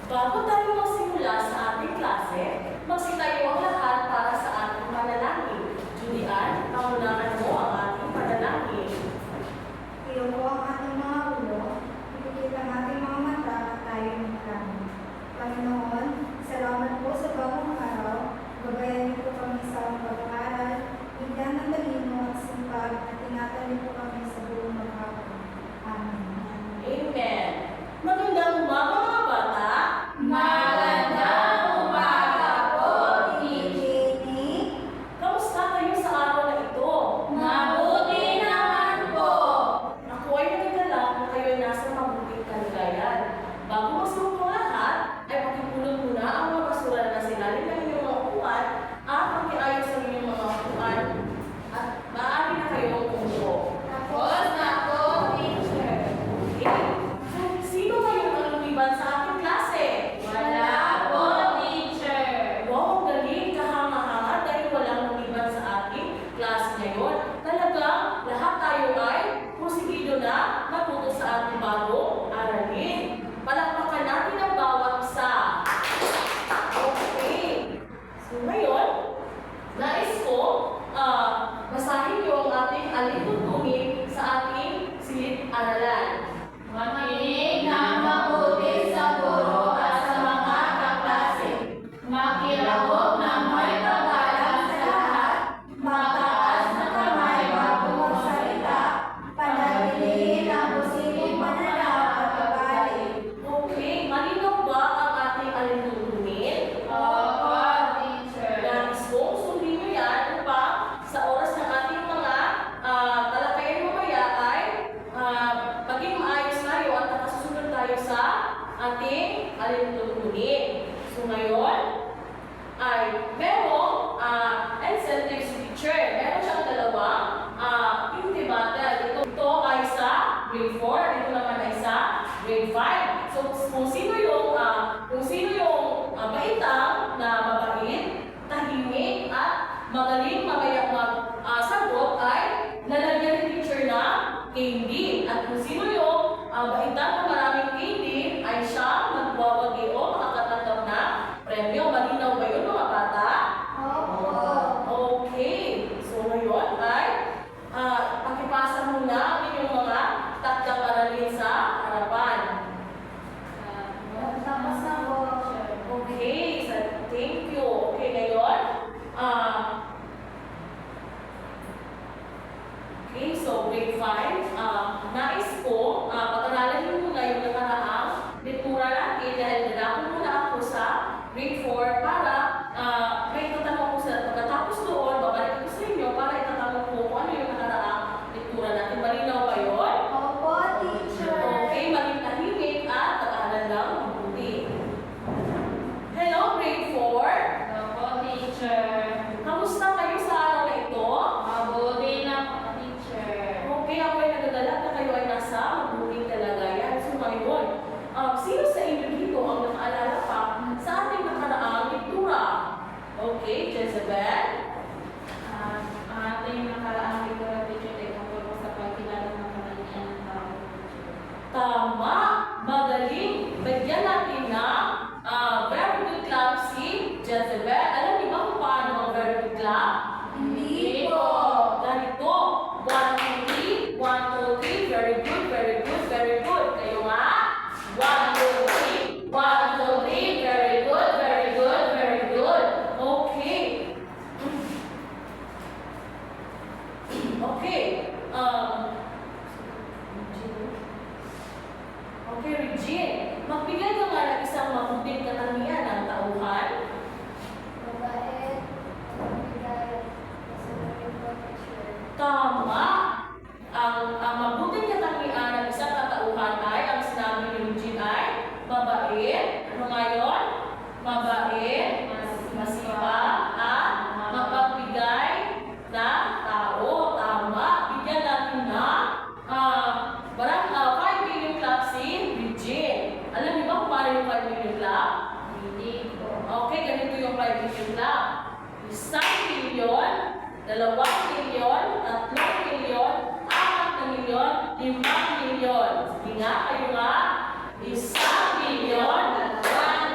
Bago tayo magsimula sa ating klase, magsitayo ang lahat para sa ating panalangin. Julian, pangunahan mo ang ating panalangin. Iyo po ang ating mga ulo, ipikit ang ating mga mata at tayo magkaroon. Panginoon, salamat po sa bagong araw. Gabayan niyo po kami sa pag-aaral, bigyan ng talino at sipag at ingatan niyo po kami sa buong maghapon. Amen. Amen. Magandang umaga mga bata. Magandang umaga po, Jenny. Kamusta kayo sa araw na ito? Mabuti naman po. Ako ay nagdala na kayo ay nasa mabuting kalagayan. Bago magsulong ang lahat, ay pakipulot muna ang mga basura na silalim ng inyong mga upuan at pakiayos ang inyong mga upuan at maaari na kayong umupo. Tapos na po, teacher. Okay. Sino kayong ang lumiban sa ating klase? Wala po, teacher. Wow, ang galing, kahanga-hanga dahil walang lumiban sa ating klase ngayon. Talagang lahat tayo ay pusigido na natuto sa ating bagong aralin. Palakpakan natin ang bawat isa. Okay. So ngayon, nais ko, basahin niyo ang ating alituntunin sa ating silid-aralan. Makinig na mabuti sa guro at sa mga kaklase. Makilahok na may pag-alam sa lahat. Mataas na kamay bago magsalita. Panatilihin ang posibleng pananaw at ugali. Okay, malinaw ba ang ating alituntunin? Opo, teacher. Nais kong sundin niyo yan upang sa oras ng ating mga talakayan mamaya ay maging maayos tayo at nakasusunod tayo sa ating alituntunin. So ngayon ay merong incentive si teacher. Meron siyang dalawang activity battle. Ito ay sa grade 4, dito naman ay sa grade 5. So kung sino yung baitang na mabait, tahimik at magaling mamaya magsagot ay lalagyan ni teacher na candy. At kung sino yung baitang na maraming candy ay siya magwawagi o makakatanggap na premyo. Malinaw ba yun mga bata? Opo. Okay. So ngayon ay pakipasa muna ang inyong mga takdang aralin sa harapan. Tapos na po. Okay, thank you. Okay, ngayon, okay, so grade 5, nais ko, pag-aralan niyo muna yung nakaraang litura natin dahil dadako muna ako sa grade 4 para may tatanong ko sa pagkatapos doon, babalik ko sa inyo para itatanong ko kung ano yung nakaraang litura natin. Malinaw ba yun? Opo, teacher. Okay, maging tahimik at pag-aaral lang mabuti. Hello, grade 4. Opo, teacher. Kamusta kayo sa araw na ito? Mabuti na po, teacher. Okay, ako ay nagdadala na kayo ay nasa mabuting kalagayan. So ngayon, sino sa inyo dito ang nakaalala pa sa ating nakaraang litura? Okay, Jezebel. Ating nakaraang litura, teacher, ay tungkol po sa pagkilala ng katangian ng tao. Tama! Magaling! Bigyan natin ng very good clap si Jezebel. Alam niyo ba kung paano ang very good clap? Hindi po. Ganito. 1, 2, 3. 1, 2, 3. Very good, very good, very good. Kayo nga. 1, 2, 3. 1, 2, 3. Very good, very good, very good. Okay. Okay. Okay, Regine. Magbigay ka nga ng isang mabuting katangian ng tauhan. Mabait. Mabigay. Masaluhin po, teacher. Tama! Ang mabuting katangian ng isang katauhan ay, ang sinabi ni Eugene ay, mabait. Ano ngayon? Mabait, masipag, at mapagbigay ng tao. Tama! Bigyan natin na 5 million clap si Eugene. Alam niyo ba kung paano yung 5 million clap? Hindi po. Okay, ganito yung 5 million clap. 1 milyon, 2 milyon, 3 milyon, 4 milyon, 5 milyon. Sige nga, kayo nga. 1 milyon, 2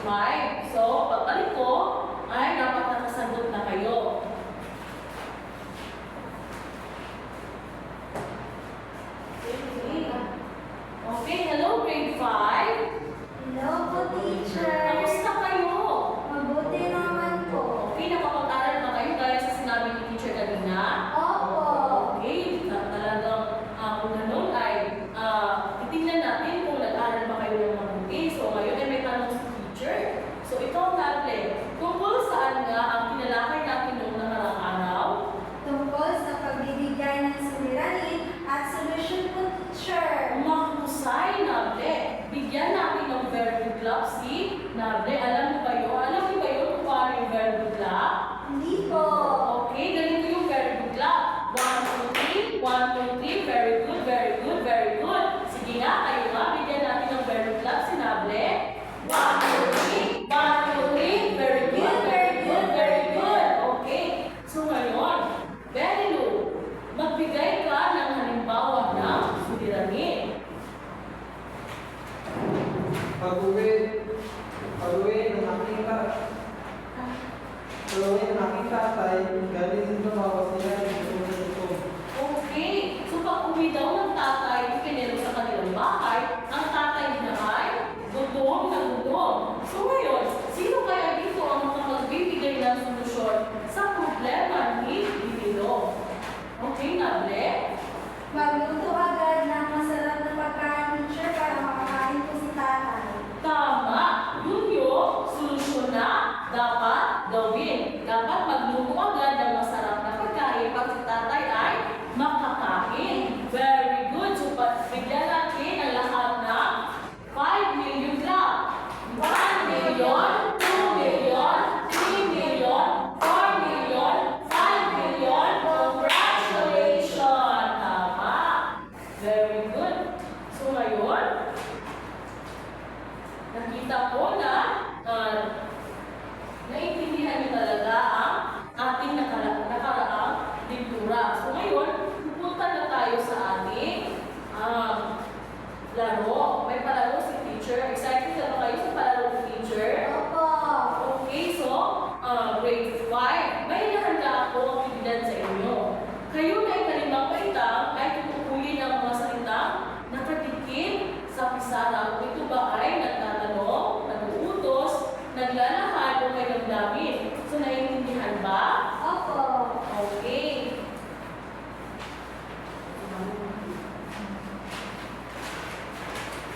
5. So, pagbalik ko, ay dapat nakasagot na kayo. Okay, hello grade 5. Hello po, teacher. Kamusta kayo? Mabuti naman po. Okay, nakapag-aral ba kayo gaya sa sinabi ni teacher kanina? Opo. Okay, talagang kung ganun ay titingnan natin kung nag-aral ba kayo ng mabuti. So ngayon ay may tanong sa teacher. So ito ang tablet. Tungkol saan nga ang tinalakay natin noong nakarang araw? Tungkol sa pagbibigay ng suliranin at solusyon po, teacher. Mahusay, Nable. Bigyan natin ng very good clap si Nable. Alam mo ba yun? Alam mo ba yun kung paano yung very good clap? Hindi po. Okay, ganito yung very good clap. 1, 2, 3. 1, 2, 3. Very good, very good, very good. Sige nga, kayo nga. Bigyan natin ng very good clap si Nable. 1, 2, 3. 1, 2, 3. Very good, very good, very good. Okay. So ngayon, very low. Magbigay ka ng halimbawa ng suliranin. Pag-uwi ng aking tatay, galing sa bawas niya ito. Okay. So pag uwi daw ng tatay, yung pinero sa kanilang bahay, ang tatay niya ay gutom na gutom. So ngayon, sino kaya dito ang makapagbibigay ng solusyon sa problema ni Binilo? Okay, Nable? Magluto agad ng masarap na pagkain, teacher, para makakain po si tatay. Tama! Yun yung solusyon na dapat gawin. Dapat magluto agad ng masarap na pagkain pag si tatay ay makakain. Very good. So, bigyan natin ang lahat ng 5 million clap. 1 million, 2 million, 3 million, 4 million, 5 million. Congratulations! Tama! Very good. So, ngayon, nakita ko na naiintindihan niyo talaga ang ating nakaraang pintura. So ngayon, pupunta na tayo sa ating laro. May palaro si teacher. Excited na ba kayo sa palaro ni teacher? Opo. Okay, so grade 5. May nahanda ako ang actividad sa inyo. Kayo na ikalimang paitang ay tutukuyin ng mga salitang nakadikit sa pisara. Kung ito ba ay nagtatanong, nag-uutos, naglalahad o may damdamin. So, naiintindihan ba? Opo. Okay.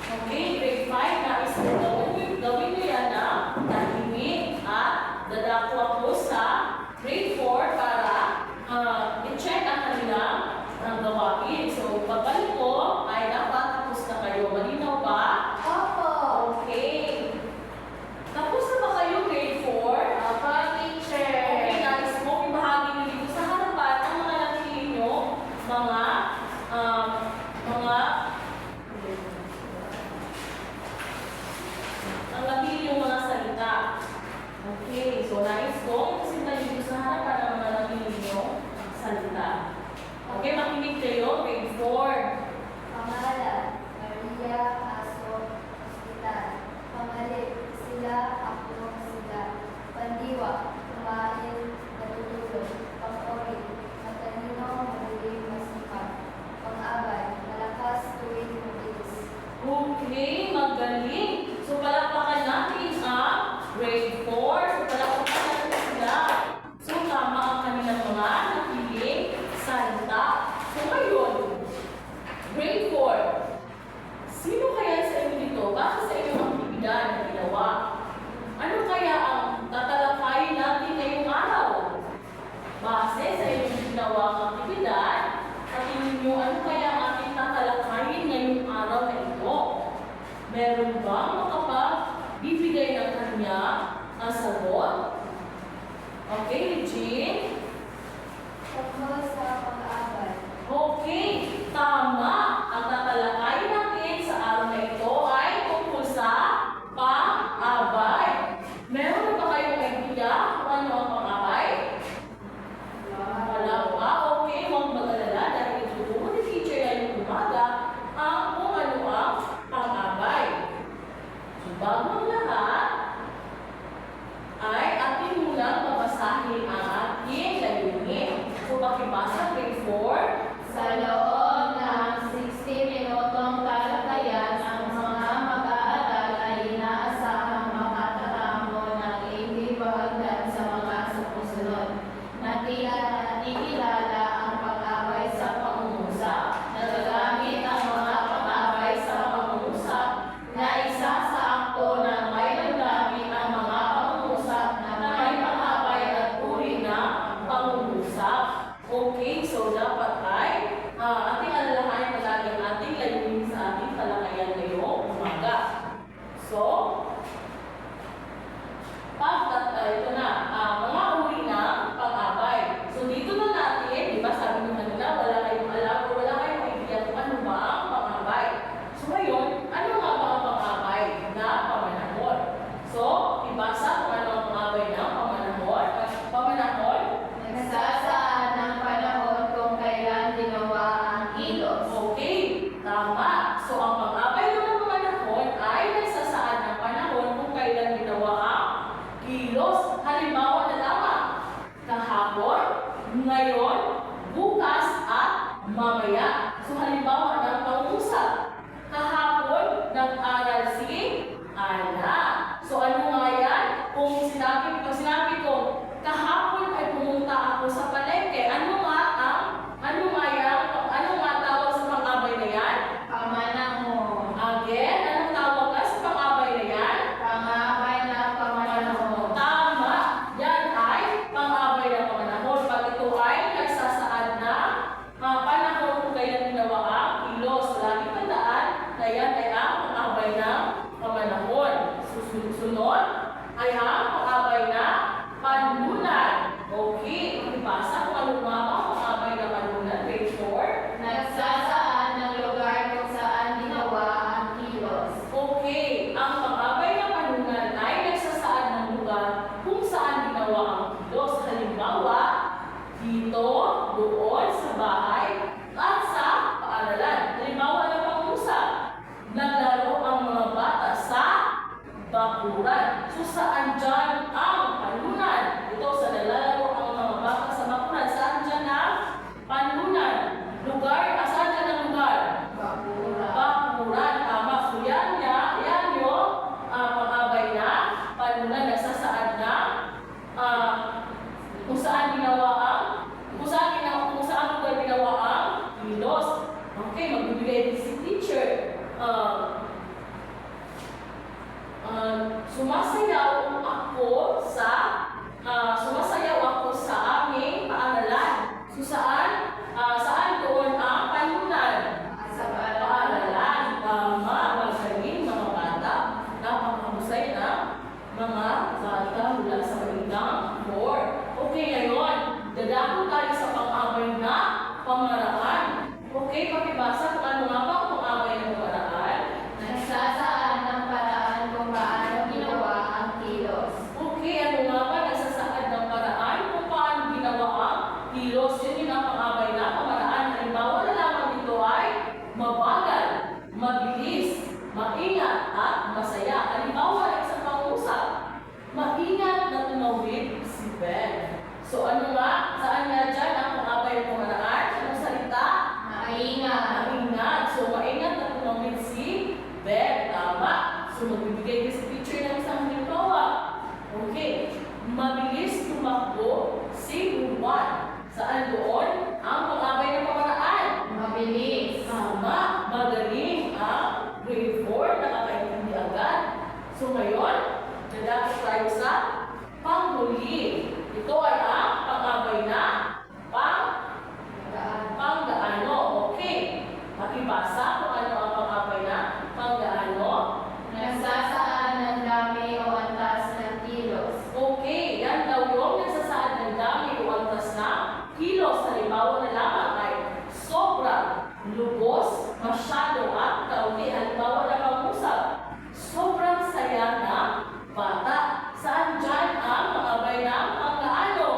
Okay, grade 5 na is gawin nyo yan na tahimik at dadako ako sa grade 4 para i-check ang kanilang gawain. So, pagbalik ko ay dapat tapos na kayo. Malinaw ba? Opo. Okay. Tapos na ba kayo grade 4? Opo, teacher. Okay, guys, kung ibahagi niyo dito sa harapan ang mga napili nyo, mga ang napili yung mga salita. Okay, so nais ko, ipasinta niyo dito sa harapan ang mga napili nyo salita. Okay, makinig kayo, grade 4. Pangalan, Maria Aso Hospital. Pangalit, sila, ako, sila. Pandiwa, kumain, natutulog. Pang-ori, matalino, mabuling, masipag. Pang-abay, malakas, tuwing, mabilis. Okay, magaling. So, palakpakan natin ang grade 4. So, palakpakan natin sila. So, tama ang kanilang mga napiling salita. So, ngayon, grade 4. Sino kaya sa inyo dito? Bakit sa inyong aktibidad na ginawa? Ano kaya ang tatalakayin natin ngayong araw? Base sa inyong ginawang aktibidad, sa tingin nyo, ano kaya ang ating tatalakayin ngayong araw na ito? Meron bang makapagbibigay ng kanya ang sagot? Okay, Regine? Tungkol sa pag-aabay. Okay, tama. Ang tatalakayin natin sa araw na ito ay tungkol sa pang-abay. Meron ba kayong idea kung ano ang pang-abay? Wala pa? Okay, huwag mag-alala dahil ituturo ni teacher ngayong umaga ang kung ano ang pang-abay. So, bago ang lahat, bakuran. So saan dyan ang panunan? Ito sa nalalaro ang mga bata sa bakuran. Saan dyan ang panunan? Lugar? Saan dyan ang lugar? Bakuran. Tama. So yan yung pang-abay na panunan. Nagsasaad na kung saan ginawa lugar ginawa ang kilos. Okay, magbibigay din si teacher. Sumasayaw ako sa aming paaralan. So saan doon ang panunan? Paaralan. Tama. Magaling mga bata. Napakahusay na mga bata mula sa magandang board. Okay, ngayon, dadako tayo sa pang-abay na pamaraan. Okay, pakibasa kung ano nga ba ang pang-abay na pamaraan. Nagsasaan ng paraan kung paano ginawa ang kilos. Okay, ano nga ba nagsasaad ng paraan kung paano ginawa ang kilos? Yun yung ang pang-abay na pamaraan. Halimbawa na lamang dito ay mabagal, mabilis, maingat, at masaya. Halimbawa, isang pangusap, maingat na tumawid si Ben. So ano nga? Saan nga dyan ang pang-abay na pamaraan? Anong salita? Maingat. Maingat. So, maingat na tumawid si Ben. Tama. So, magbibigay din si teacher ng isang halimbawa. Okay. Mabilis tumakbo si Juan. Saan doon? Ang pang-abay na pamaraan. Mabilis. Tama. Magaling ang grade 4. Nakakaintindi agad. So, ngayon, dadapos tayo sa panghuli. Ito ay ang pang-abay na panggaano. Okay. Pakibasa kung ano ang pang-abay na panggaano. Nagsasaan ng dami o antas ng kilos. Okay. Yan daw yung nagsasaad ng dami o antas na kilos. Halimbawa na lamang ay sobra, lubos, masyado at kaunti. Halimbawa na pangusap. Sobrang saya na bata. Saan dyan ang pang-abay na panggaano?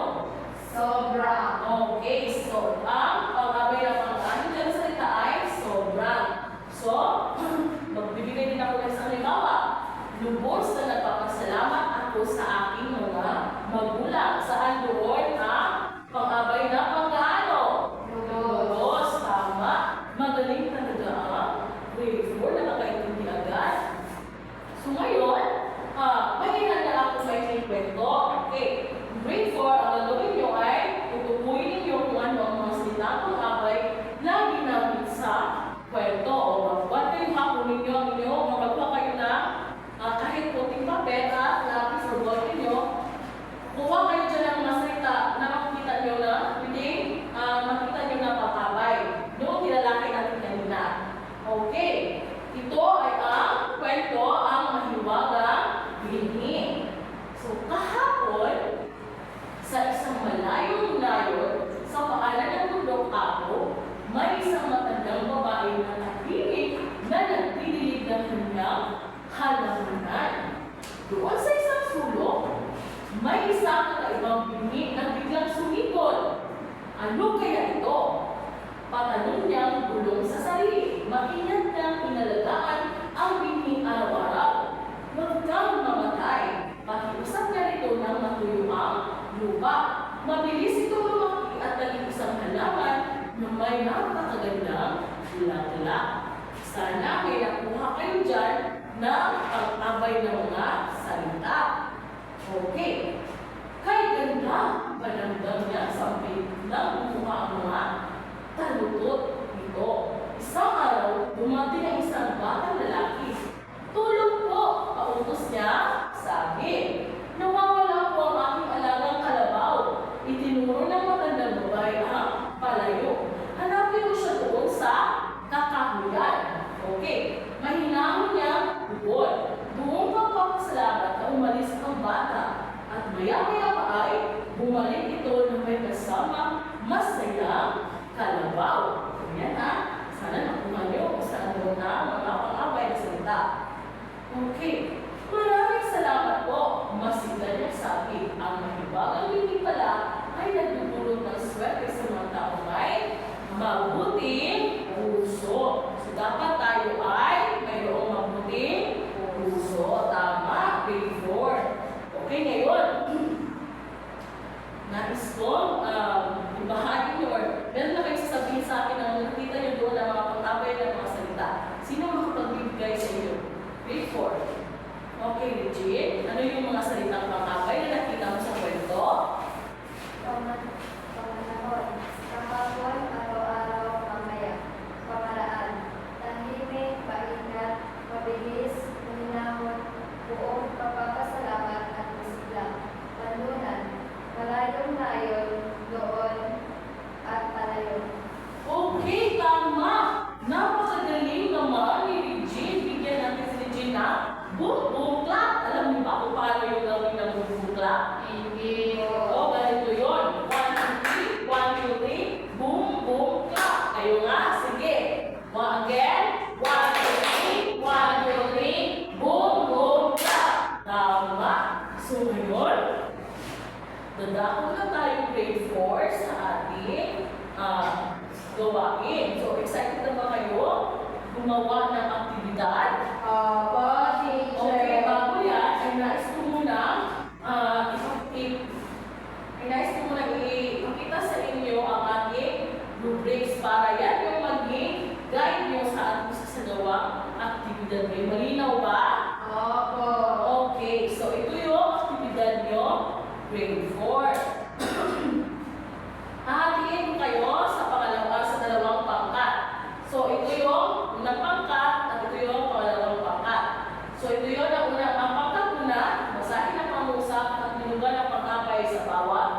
Sobra. Okay, so ang pang-abay na panggaano dyan sa salita ay sobrang. So, magbibigay din ako ng isang halimbawa. Lubos na nagpapasalamat ako sa aking mga magulang. Saan doon ang pang-abay na panggaano? Lubos, tama. Magaling talaga ang grade 4, nakakaintindi agad. So ngayon, may hinanda ako sa inyong kwento. Okay, grade 4, ang gagawin nyo ay tutukuyin ninyo kung ano ang mga salita pang-abay na ginamit sa kwento. O magbuhat kayo hapon ninyo ang inyong, magagawa kayo na kahit puting papel at lapis o board ninyo. Kuha kayo dyan ng mga salita na makikita nyo na, makikita nyo na pang-abay. Noong nilalaki natin kanina. Okay, ito ay ang kwento, ang mahiwagang binhi. So, kahapon, sa isang malayong layon, sa paanan ng bundok ako, may isang matandang babae na tahimik na nagdidilig ng kanyang halamanan. Doon sa isang sulok, may isang kakaibang binhi na biglang sumikot. Ano kaya ito? Patanong niyang bulong sa sarili. Maingat niyang inalagaan ang binhi araw-araw. Huwag kang mamatay. Pakiusap niya rito ng matuyo ang lupa. Mabilis ito lumaki at naging isang halaman na may napakagandang bulaklak. Sana may nakuha kayo dyan na pang-abay ng mga salita. Okay. Kay ganda, panamdam niya sa na kumuha ang mga talutot nito. Isang araw, dumating ang isang batang lalaki. Tulong po, pautos niya, sabi. Nawawala po ang aking alagang kalabaw. Itinuro ng magandang babae ang palayo. Hanapin mo siya doon sa kakahuyan. Okay, mahinahon niya ubod. Buong pagpapasalamat na umalis ang bata. At maya-maya pa ay bumalik ito na may kasama masayang kalabaw. Yan ha. Sana nakuha niyo kung saan doon na mga pang-abay na salita. Okay. Maraming salamat po. Masigla niya sabi. Ang mahiwagang hindi pala ay nagdudulot ng swerte sa mga taong may mabuting puso. So dapat tayo ay mayroong mabuting puso. Tama. Okay, Regine, ano yung mga salitang pangkapay na nakita mo sa kwento? Pamanahon, kahapon, araw-araw, mamaya, pamalaan, tahimik, maingat, mabilis, mahinahon, buong pagpapasalamat at masigla, panunan, malayong layon, doon, at palayo. Okay, tama! Napakagaling naman ni Regine. Bigyan natin si Regine na boom, boom, clap. Alam niyo ba kung paano yung gawin ng boom, boom, clap? Hindi. Oo, ganito yun. 1, 2, 3, 1, 2, 3, boom, boom, clap. Kayo nga, sige. Again, 1, 2, 3, 1, 2, 3, boom, boom, clap. Tama. So ngayon, dadako na tayo grade 4 sa ating gawain. So excited na ba kayo gumawa ng aktibidad? Opo, Okay, teacher. bago yan, ay nais ko muna ipakita sa inyo ang ating rubrics para yan yung maging guide nyo sa ating sasagawang aktibidad. May malinaw ba? Opo. Okay, so ito yung aktibidad nyo, grade 4. Hahatiin ko kayo sa dalawang pangkat. So ito yung unang pangkat at ito yung pangalawang pangkat. So ito yung ang pangkat una, basahin ang pangusap at minugan ang pangkapay sa bawat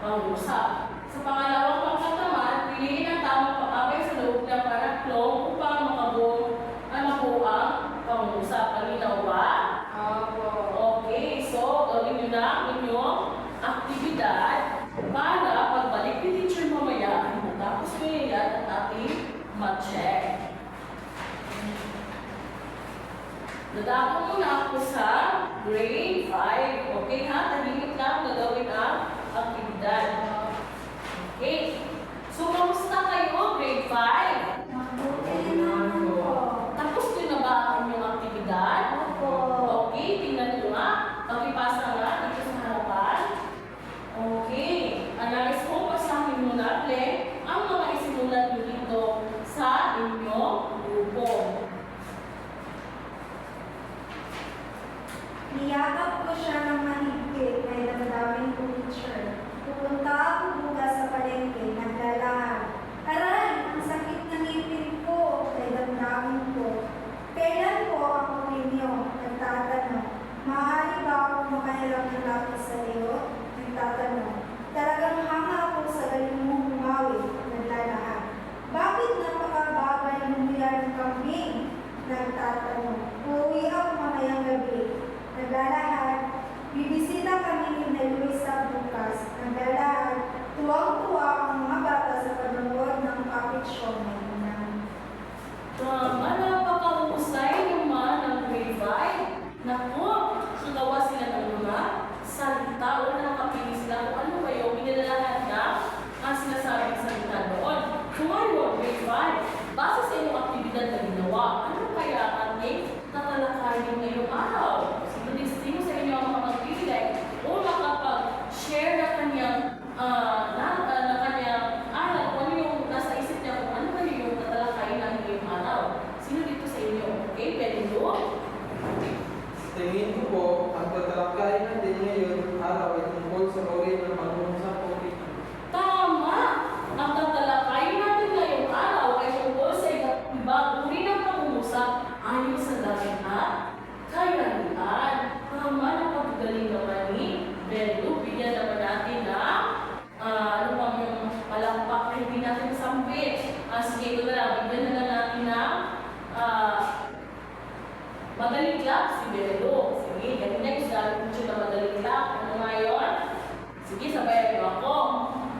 pangusap. Sa pangalawang pangkat naman, piliin ang tamang pangkapay sa loob ng panaklong upang makuha ang pangusap. Malinaw ba? Opo. Okay, so gawin nyo na ang inyong aktibidad para pagbalik ni teacher mamaya ay matapos nyo yan at ating ma-check. Dadako muna ako sa grade 5. Okay ha? Tahimik lang gagawin ang aktibidad. Okay. So, kamusta kayo, grade 5? Mabuti naman po. Tapos nyo na ba ang inyong aktibidad? Opo. Okay, tingnan nyo nga. Pakipasa nga dito sa harapan. Okay. Analyze mo, basahin mo na, Ple, ang mga isinulat nyo dito sa inyong grupo. Niyakap ko siya ng mahigpit, may damdamin ko, teacher. Pupunta ako bukas sa palengke, naglalakad. Aray, ang sakit ng ngipin ko, may damdamin ko. Kailan po ako ninyo? Nagtatanong. Maaari ba ako makahiram ng lapis sa iyo? Nagtatanong. Talagang hanga ako sa galing mong humawi, naglalakad. Bakit napakabagal lumiyar ng kambing? Nagtatanong. Uuwi ako mamayang gabi. Naglalakad. Bibisita kami ni Luisa bukas. Naglalakad. Tuwang-tuwa ang mga bata sa panonood ng puppet show na yun. Tama, napakahusay naman ng grade 5. Naku, nagawa sila ng mga salita o nakapili sila kung ano ba yung pinalalahan na ang sinasabing salita doon. So ngayon, grade 5, base sa inyong aktibidad na ginawa, ano kaya ang ating tatalakayin ngayong araw? Sino sa inyo ang makapagbibigay o makapag-share na kanyang aral, kung ano yung nasa isip niya, kung ano ba yung tatalakayin na ngayong araw? Sino dito sa inyo? Okay, pwede doon? Tingin ko po, ang tatalakayin natin ngayon araw ay tungkol sa uri ng pangungusap o pito. Tama! Ang tatalakayin natin ngayong araw ay tungkol sa ibang uri ng pangungusap ayon sa lahat at kayanihan. Tama na paggaling naman ni Belo. Bigyan naman natin na ano bang yung palakpak na hindi natin sambit. Sige, ito na lang. Bigyan na lang natin na magaling clap si Belo. Sige, ganyan yung sabi ko siya na magaling clap. Ano nga yun? Sige, sabayan niyo ako.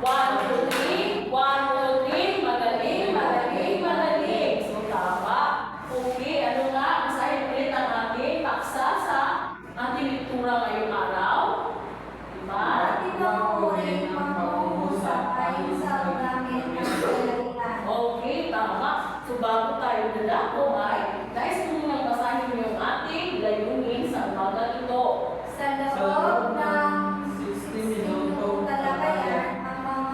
1, 2, 3. 1, 2, 3. Magaling, magaling, magaling. So, tama. Okay, ano nga? Basahin ulit ang ating paksa sa ating lektura ngayong araw. Diba? Ibang uri ng pangungusap ayon sa ugamin ng kalalitan. Okay, tama. So, bago tayo dadako ay nais ko munang basahin yung ating layunin sa umaga ito. Sa loob ng 60 minutong talakayan, ang mga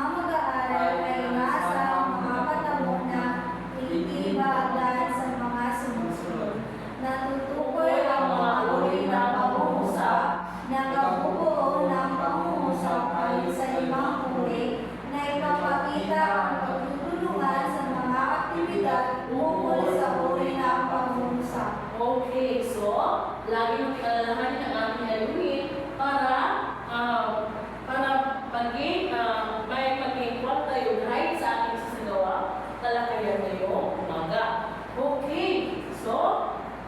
lagi mong pinalalahanin ang ating ayunin para maging kwal tayo kahit sa ating sasagawa, talakayan ngayong umaga. Okay, so,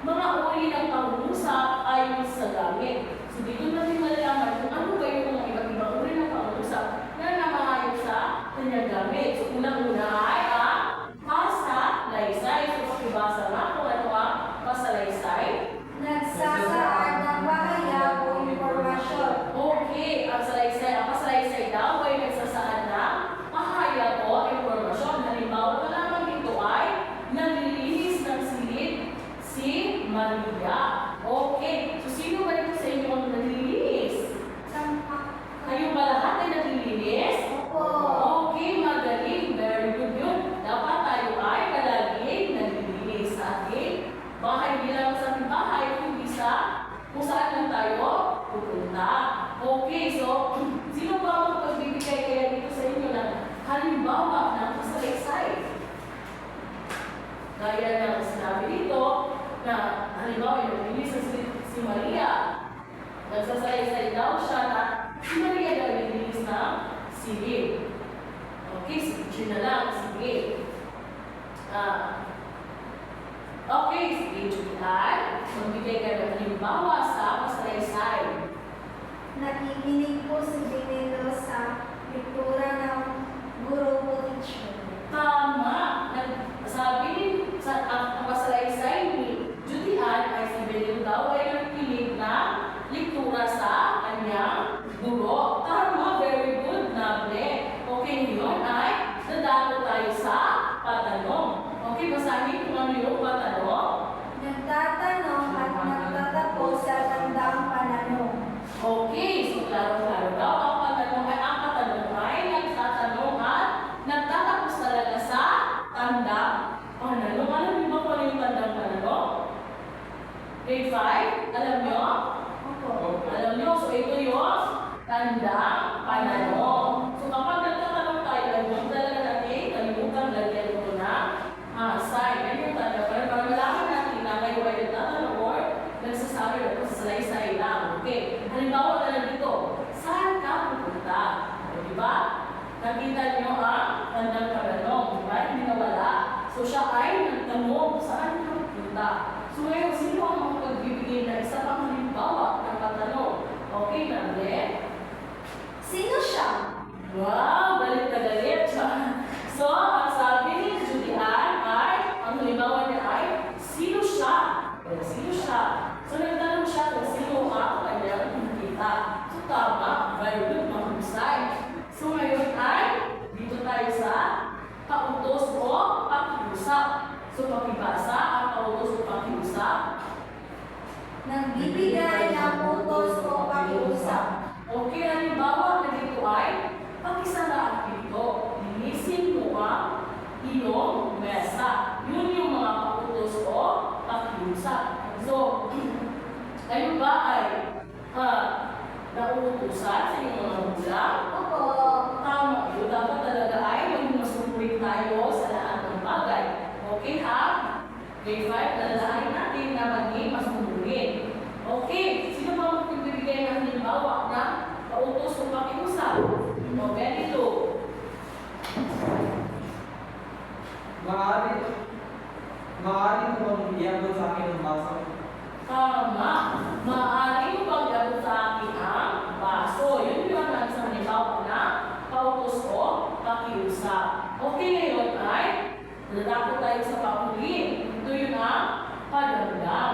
mga uri ng pangungusap ayon sa gamit. So, dito natin malalaman kung ano ba yung mga iba't ibang uri ng pangungusap na namaayon sa kanyang gamit. So, unang-una ay ang pasalaysay. So, pakibasa na kung ano ang pasalaysay. Nagsasaad ng bahaya o impormasyon. Okay, ang pasalaysay daw ay nagsasaad ng pahayag o impormasyon. Halimbawa na lamang dito ay naglilinis ng silid si Maria. Okay, so sino ba dito sa inyo ang naglilinis? Kayo ba lahat ay naglilinis? Opo. Okay, magaling. Very good yun. Dapat tayo ay palaging naglilinis sa ating bahay. Hindi lang sa ating bahay, kundi sa kung saan lang tayo pupunta. Okay, so, sino ba ang pagbibigay kaya dito sa inyo ng halimbawa ng pasalaysay? Gaya ng sinabi dito, na halimbawa yung naglilinis si Maria. Nagsasalaysay daw siya na si Maria daw naglilinis ng silid. Okay, si Pichu na lang, sige. Okay, sige, Julian. Magbigay ka ng halimbawa sa pasalaysay. Nakikinig po si Benelo sa lectura ng guro po teacher. Tama. Sabi sa ang pasalaysay ni Julian ay si Benelo daw ay nakikinig na lektura sa kanyang guro. Tama, very good, Nable. Okay, yun ay dadako tayo sa patanong. Okay, basahin kung ano yung patanong. Nagtatanong at nagtatapos sa tandang pananong. Okay, so klaro-klaro daw ang patanong ay nagtatanong at nagtatapos talaga sa tandang pananong. Alam niyo ba kung ano yung tandang pananong? Grade 5? Alam niyo? Opo. Alam niyo, so ito yung tandang pananong. So kapag nagtatanong tayo, ay huwag talaga natin kalimutan lagyan ito na sign. Yan yung tanda pananong. Para malaman natin na kayo ay nagtatanong or nagsasabi na pasalaysay lang. Okay. Halimbawa na lang dito, saan ka pupunta? O, diba? Nakita niyo ang tandang pananong. Diba? Hindi nawala. So siya ay nagtanong, saan ka pupunta? So ngayon, sino ang makapagbibigay na isa pang halimbawa ng patanong? Okay, Nande? Sino siya? Wow! Galit na galit siya. So, ang sabi ni Julian ay, ang halimbawa niya ay, sino siya? O, sino siya? So, nagtanong siya kung sino ang kanyang nakita. So, tama. Very good, mahusay. So, ngayon ay, dito tayo sa pautos o pakiusap. So, pakibasa ang pautos o pakiusap. Nagbibigay ng utos o pakiusap. Okay, halimbawa na dito ay, pakisara ang pinto. Linisin mo ang iyong mesa. Yun yung mga pautos o pakiusap. So, kayo ba ay nauutusan sa inyong mga magulang? Opo. Tama yun. Dapat talaga ay maging masunurin tayo sa lahat ng bagay. Okay ha? Grade 5, lalahanin natin na maging masunurin. Okay, sino ba magbibigay ng halimbawa na pautos o pakiusap? O, ganito. Maaari mo bang iabot sa akin ang baso? Tama. Maaari mo bang iabot sa akin ang baso? Yun yung ang sa halimbawa na pautos o pakiusap. Okay, ngayon ay lalako tayo sa pakulin. Ito yun ang padamdam.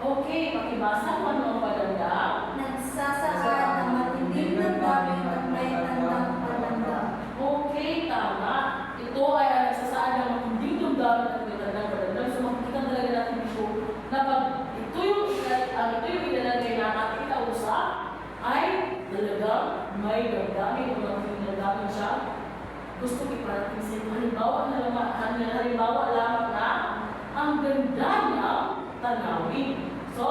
Okay, pakibasa kung ano ang padamdam. Nagsasaad ng matinding damdamin at may tandang panandam. Okay, tama. Ito ay ang nagsasaad ng matinding damdamin at may tandang padamdam. So makikita talaga natin dito na pag ito yung ilalagay na ating kausap ay talagang may damdamin o matinding damdamin siya. Gusto iparating sa inyo. Halimbawa lamang na ang ganda ng tanawin. So,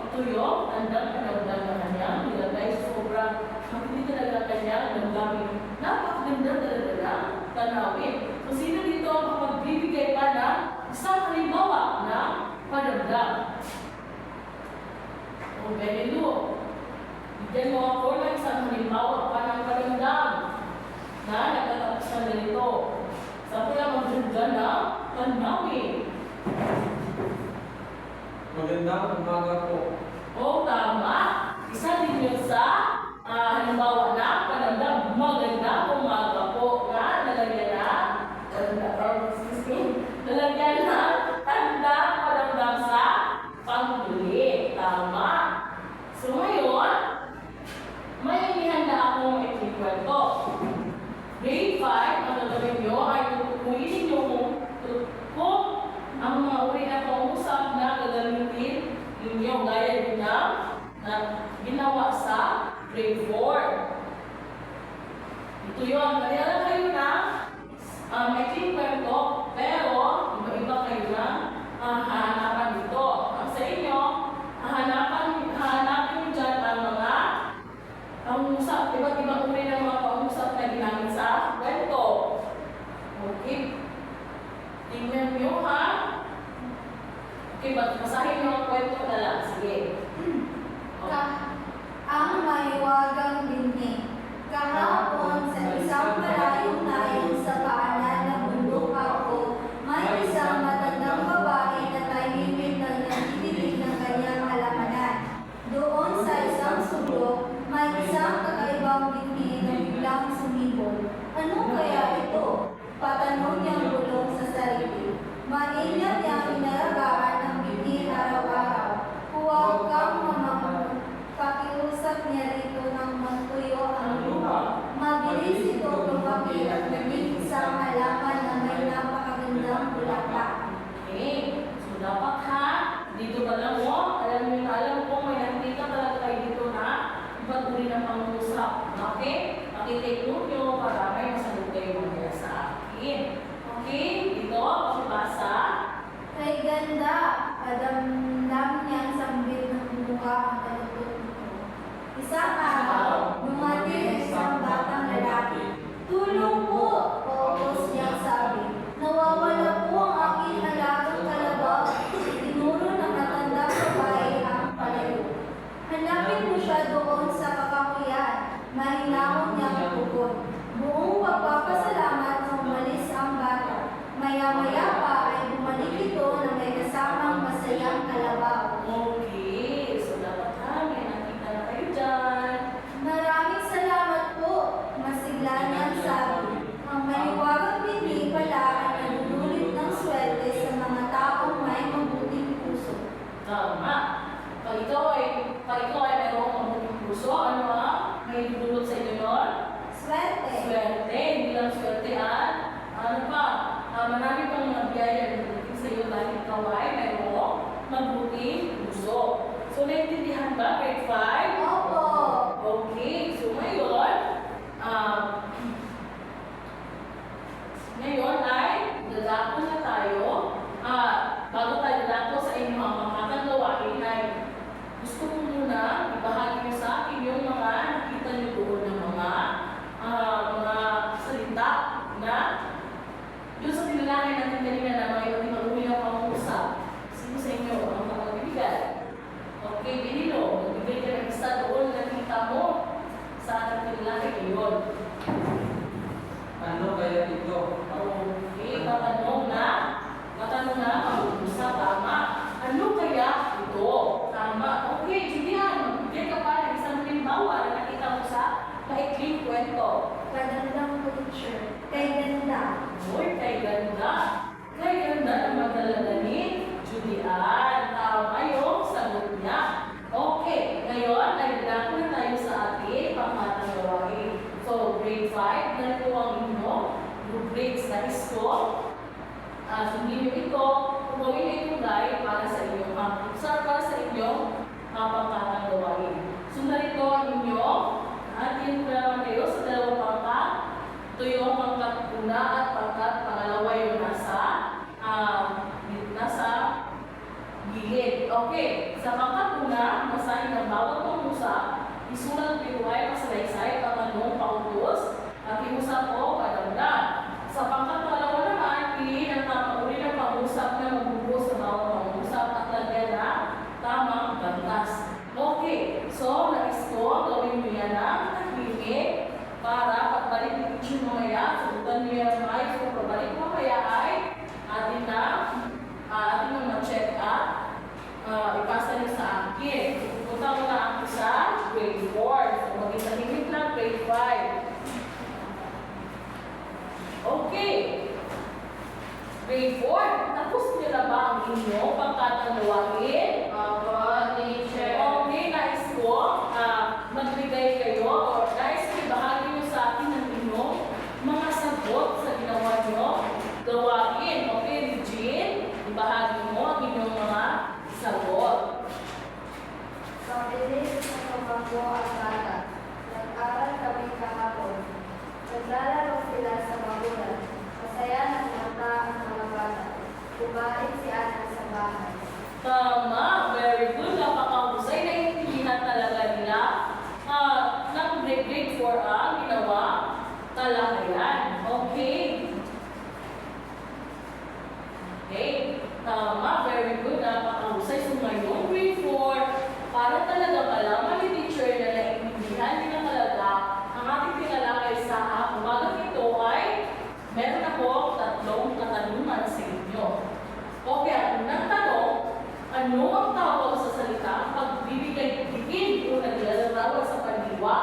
ito yung tandang panamdam na kanyang nilagay. Sobrang matindi talaga kanyang damdamin. Napakaganda talaga ng tanawin. So, sino dito ang magbibigay pa ng isang halimbawa na panamdam? O Benelu, bigyan mo ako ng isang halimbawa pa ng karamdam na nagtatapos na ganito. Sabi lang maganda na panawin. Magandang umaga po. O tama, isa din yun sa halimbawa na panamdam. Maganda umaga po nga nalagyan na nalagyan na tanda panamdam sa panghuli. Tama. So ngayon, may inihanda akong ikikwento. Grade 5, ang gagawin nyo ay tutukuyin ninyo kung ang mga uri na pangusap na gagamitin ninyo gaya din na ginawa sa grade 4. Ito yun. Kaya lang kayo na may kwento, pero iba-iba kayo na hahanapan dito. Ang sa inyo, hanapin nyo dyan ang mga pangusap, iba't ibang uri ng mga pangusap na ginamit sa kwento. Okay. Tingnan nyo ha. Okay, basahin nyo ang kwento na lang. Sige. Ang mahiwagang binhi. Kahapon sa isang malayong nayon sa paanan ng bundok ako, may isang matandang babae na tahimik na nagtitigil ng kanyang halamanan. Doon sa isang sulok, may isang kakaibang binhi na biglang sumibol. Ano kaya ito? Patanong niyang bulong sa sarili. Maingat niyang inalagaan ng binhi araw-araw. Huwag kang mamamulong. Pakiusap niya rito ng magtuyo ang lupa. Mabilis ito lumaki at naging isang halaman na may napakagandang bulaklak. Okay. So, dapat ha, dito pa lang mo, alam ko may nakikita talaga kayo dito na iba't uri ng pangusap. Okay? Pakitake note nyo para may masagot kayo mamaya sa akin. Okay? Dito, pakibasa. Kay ganda, padamdam niyang sambit ng mukha ang kalutot nito. Isang araw, dumating ang isang batang lalaki. Tulong po, paubos niyang sabi. Nawawala po ang aking alagang kalabaw. Tinuro ng matandang babae ang palayo. Hanapin mo siya doon sa kakakuyan. Mahinahon niyang tugon. Buong pagpapasalamat na umalis ang bata. Maya-maya pa ay bumalik ito na may kasamang masayang kalabaw. Okay. So, dapat ha, may nakita na kayo dyan. Maraming salamat po, masigla niyang sabi. Ang maliwagang binhi pala ay nanunulit ng swerte sa mga taong may mabuting puso. Tama. Pag ikaw ay mayroong mabuting puso, ano ha? May dulot sa inyo nun? Swerte. Swerte. Hindi lang swerte at ano pa? Marami pang mga biyaya na dumating sa iyo dahil ikaw ay mayroong mabuting puso. So, naintindihan ba? Grade 5? Opo. Okay. So, ngayon ay dadako na tayo. Bago tayo dadako sa inyo ang mga gawain ay gusto ko muna ibahagi niyo sa akin yung mga nakita niyo doon ng mga salita na doon sa tinilangin natin kanina na mga iba't ibang uri ng pangungusap. Sino sa inyo ang makapagbibigay? Okay, Benilo, magbigay ka ng isa doon na nakita mo sa ating tinilangin ngayon. Ano kaya ito? Okay, matanong na pangungusap, tama. Ano kaya ito? Tama. Okay, Julian, magbigay ka pa ng isang halimbawa na nakita mo sa maikling kwento. Padandang picture. Kay ganda. Uy, kay ganda. Kay ganda na magdalaga ni Julian. Tama yung sagot niya. Okay, ngayon ay dadako na tayo sa ating pangmatang gawain. So, grade 5, ganito ang inyo. Grades na isko. Sundin nyo ito. Gawin nyo itong guide para sa inyong para sa inyong pangmatang gawain. Sundan ito ang inyo. Atin ko naman kayo sa dalawang pangkat. Ito yung pangkat una at pangkat pangalawa yung nasa gilid. Okay, sa pangkat una, basahin ang bawat pangusap, isulat piruhay pasalaysay, patanong, pautos, at iusap o padamdam. Sa pangkat pangalawa naman, piliin ang tamang uri ng pangusap na magbubuo sa bawat pangusap at lagyan na tamang bantas. Okay. Grade 4, tapos niyo na ba ang inyong pangkatang gawain? Opo, teacher. Okay, nais ko, magbigay kayo o nais ko ibahagi niyo sa akin ang inyong mga sagot sa ginawa niyo gawain. Okay, Regine, ibahagi mo ang inyong mga sagot. Pabilis ng tumakbo ang bata. Nag-aral kami kahapon. Naglalaro sila sa bakuran. Masaya ng mata ang mga bata. Kumain si Ana sa bahay. Tama, very good. Napakahusay. Naiintindihan talaga nila ng grade 4 ang ginawa talakayan. Okay. Okay. Tama, very good. Napakahusay. So ngayon, grade 4, para talaga malaman ni teacher na naiintindihan nila talaga ang ating tinalakay sa umagang ito ay meron ako 3 katanungan sa inyo. Okay, ang unang tanong, ano ang tawag sa salita pagbibigay-bigin o naglalarawan sa pandiwa,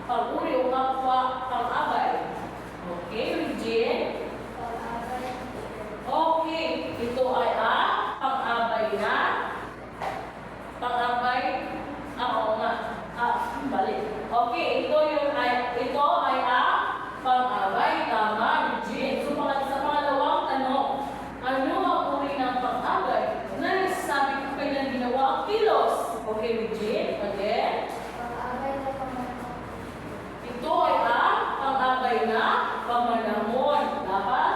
pag-uri o kapwa, pang-abay? Okay, Regine? Okay, ito ay pang-abay na. Pang-abay, oo nga. Balik. Okay, ito ay pang-abay. Tama, Regine. So, sa pangalawang tanong, ano ang uri ng pang-abay? Na nagsasabi ko kailan ginawa ang kilos? Okay, Regine? Again? Pag-aabay na pamamagitan. Ito ay pang-abay na pamanahon. Dapat?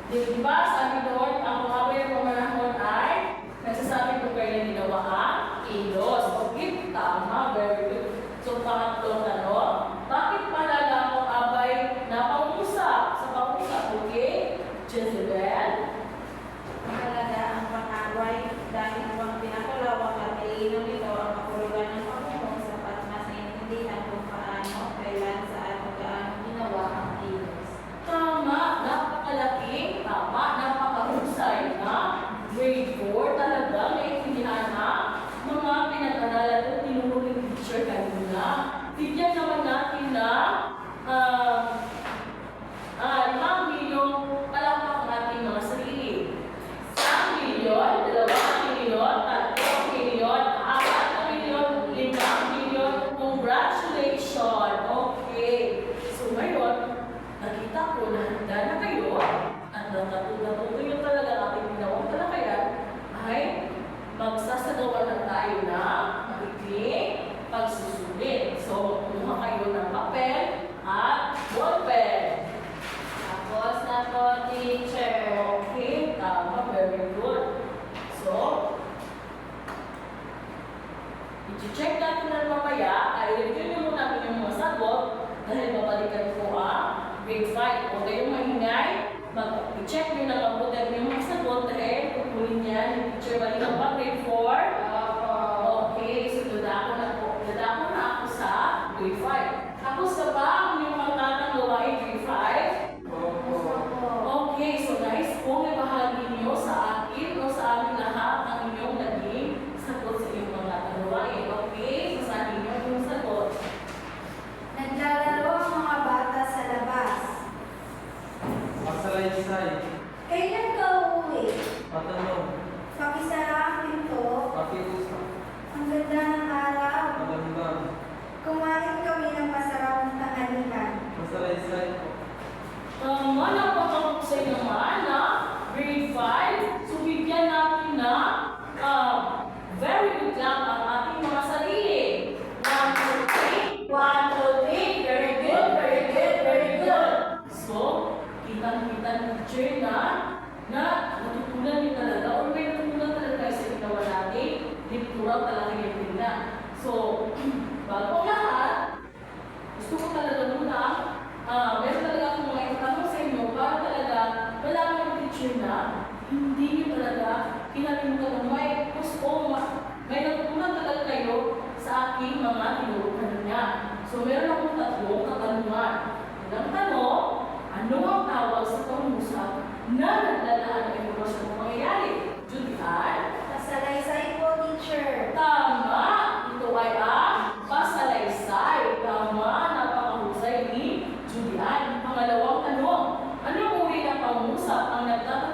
Di ba? Sabi doon, ang pang-abay na pamanahon ay nagsasabi ko kailan ginawa ang kilos. Okay, tama. Very good. So, pangatlong tanong, bakit mahalaga ang pang-abay na pangusap? Sa pangusap, okay? Jezebel? Mahalaga ang pang-away dahil upang pinakalawak at ilinaw nito ang kapulugan ng Panginoon sapat mas naiintindihan kung paano, kailan, saan o gaano ginawa ang kilos. Tama, napakahusay na grade 4 talaga naiintindihan na mga pinag-aralan o tinuro ng teacher kanina. Bigyan naman natin na 5 milyong palakpak ang ating mga sarili. 1 milyon, 2 milyon, 3 milyon, 4 milyon, 5 milyon. Congratulations! Okay. So ngayon, nakita ko na handa na kayo at natutuyo talaga ang ating ginawang talakayan ay magsasagawa na tayo na maikling pagsusulit. So, kumuha kayo ng papel at ballpen. Tapos na po, teacher. Okay, tama, very good. So, i-check natin na mamaya, ay review nyo muna ang inyong mga sagot dahil babalikan ko grade 5. Huwag kayong mahingay, mag-check nyo na mabuti ang inyong mga sagot dahil kukunin yan yung teacher. Balikan pa, grade 4. Okay, so dadako na ako sa grade 5. Tapos ka ba ang inyong pagtatang gawain grade 5? Okay, so guys, kung ibahagi niyo sa akin o sa amin lahat ang inyong naging sagot sa inyong mga gawain. Okay, sasahin niyo yung sagot. Naglalaro ang mga bata sa labas. Masalaysay. Kailan ka uuwi? Matanong. Pakisara ang pinto. Pakiusap. Ang ganda ng araw. Magandang. Kumain kami ng masarap na tanghalian. Masalaysay po. Tama, napakahusay naman grade 5. So, bigyan natin na very good job ang ating mga sarili. 1, 2, 3. 1, 2, 3. Very good, very good, very good. So, kitang-kita ng teacher na natutunan niyo talaga or may natutunan talaga sa ginawa natin. Literal talaga yung tingnan. So, bago ang lahat, gusto ko talaga muna meron talaga akong mga itatanong sa inyo para talaga malaman ng teacher na hindi nyo talaga kinalimutan na may gusto, may natutunan talaga kayo sa aking mga tinurukan niya. So, meron akong 3 katanungan. Unang tanong, ano ang tawag sa pangusap na naglalaan ng impormasyon ng pangyayari? Judy Ann? Pasalaysay po, teacher. Tama! Ito ay pasalaysay. Tama! Napakahusay ni Judy Ann. Pangalawang tanong, anong uri ng pangusap ang nagtatanong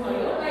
ngayon